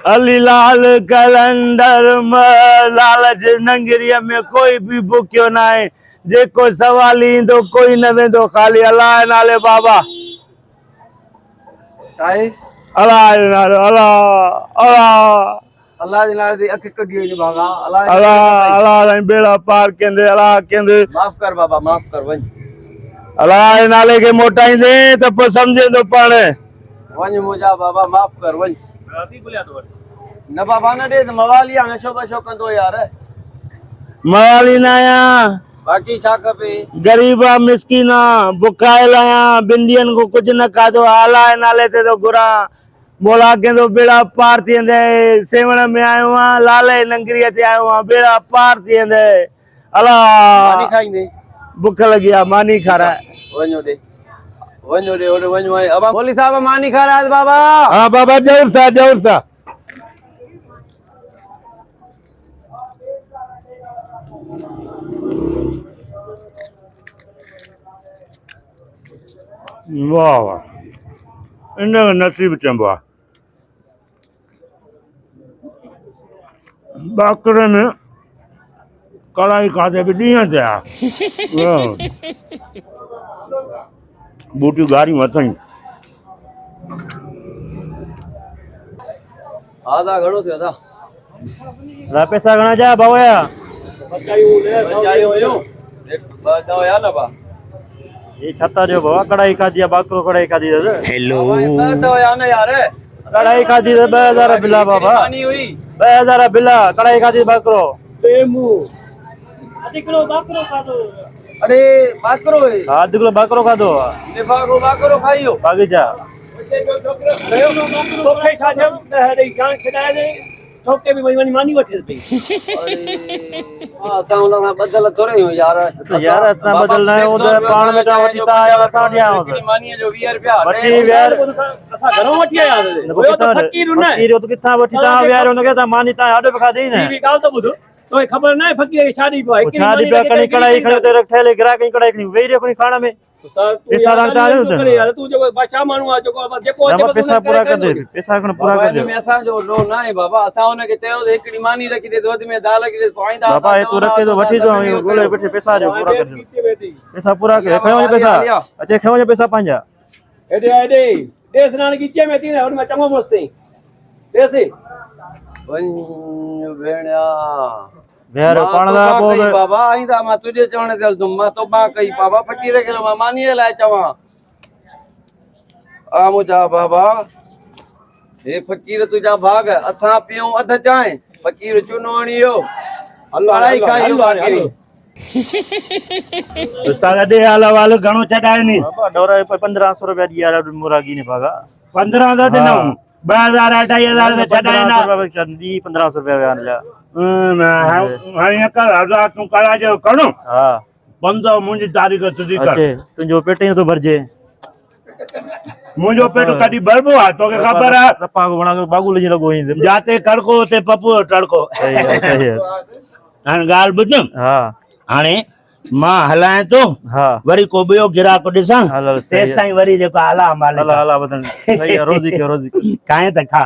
अली लाल कलंदर लालच नंगरीअ में कोई भी बुकियो ना है जेको सवाल ईंदो कोई न वेंदो खाली अल्लाह नाले बाबा चाहे अल्लाह नाले अल्लाह अल्लाह अल्लाह जे नाले ते अख कढियो नी बाबा अल्लाह अल्लाह बेड़ा पार केंदे अल्लाह केंदे माफ कर बाबा माफ कर वन अल्लाह नाले के मोटाईंदे त पोइ समझेंदो पाण वन मुजा बाबा माफ कर वन न बाबा न दे मवाली नशो बशो कंदो यार मवाली न आहियां बाकी छा खपे गरीबा मिसकीना बुखायल आहियां बिंदियन को कुछ न खाधो अल्लाह नाले ते तो घुरा मोला केंदो बेड़ा पार थी वेंदे सेवण में आयो आहियां लाल नंगरीअ ते आयो आहियां बेड़ा पार थी वेंदे अल्लाह मानी खाईंदे बुख लगी आहे मानी खाराए वञो दे ओरे वञो अब बोली साहब मानी खाराए बाबा हाँ बाबा जरूर सा वाह वाह इन नसीब चंबो आहे बाकरे में कढ़ाई खाधे बि ॾींहं थिया बूटियूं गारियूं अथई आधा घणो थियो था ला पैसा घणा जा भावया बचायो हुयो बचायो या ना बा ये छत्ता जो बाबा कढ़ाई खाधी बाकरो कढ़ाई खाधी हेलो तो या ना यार कढ़ाई खाधी 2000 बिला बाबा मानी हुई 2000 बिला कढ़ाई खाधी बाकरो बेमू आधे किलो बाकरो खादो अरे बाकरो है आधे किलो बाकरो खादो ने बाकरो खाइयो बागीचा तो खाई छा जब रे गां खडाए दे ठोके भी वनी मानी वठे थी अरे असा उन बदल थोरे हो यार यार असा बदलना है उधर पाण में ता वठीता आया असा दिया हो मानी जो 20 रुपया वठी यार असा घरों वठी आया वो तो फकीर न फकीर तो किथा वठीता यार उन के ता मानी ता आडे बखा दी न भी गाल तो बुध तो खबर ना है फकीर की शादी पे शादी पे कणी कढ़ाई खड़े ते रखे ले गिरा कणी कढ़ाई खणी वेरी कोनी खाना में पैसा डालता है उधर यार तू जो बादशाह मानू आ जो पैसा पूरा कर दे पैसा कण पूरा कर दे में असा जो लो ना है बाबा असा उन के तयो एकड़ी मानी रखी दे दूध में दाल रखी दे पाइंदा बाबा ये तू रखे तो वठी जो गोले बैठे पैसा जो पूरा कर दे पैसा पूरा कर खयो पैसा अच्छा खयो पैसा पांजा एडे देश नान कीचे में तीन और में चमो मस्ती देसी वन भेणा यार पाणदा बाबा आई ता मा तुझे चवण दल तुम मा तो बा कई बाबा फकीर के मानी लाए चवा आ मुजा बाबा हे फकीर तुझा भाग असा पियो अध चाए फकीर चुनोणियो अल्लाह खाइयो बाकी उस्ताद दे आला वाल घणो चडाए नी बाबा डोरा 1500 रुपया दिया मुरागी ने भागा 15 दा देना 2000 2500 से चडाए ना 1500 रुपया बयान जा हां का हजार तू करा जो कणो हां बंदो मुंजी तारीख सुधी कर तुजो पेटे तो भरजे मुंजो पेट कदी भरबो आ तो के खबर है सपा को बना बागु ले लगो जाते कड़को ते पप्पू तड़को सही है हां गाल बुझ हां हाने मां हलाए तो हां वरी को बियो गिरा को दिसा तेस ताई वरी जे को आला माले आला बदन सही है रोजी के काहे त खा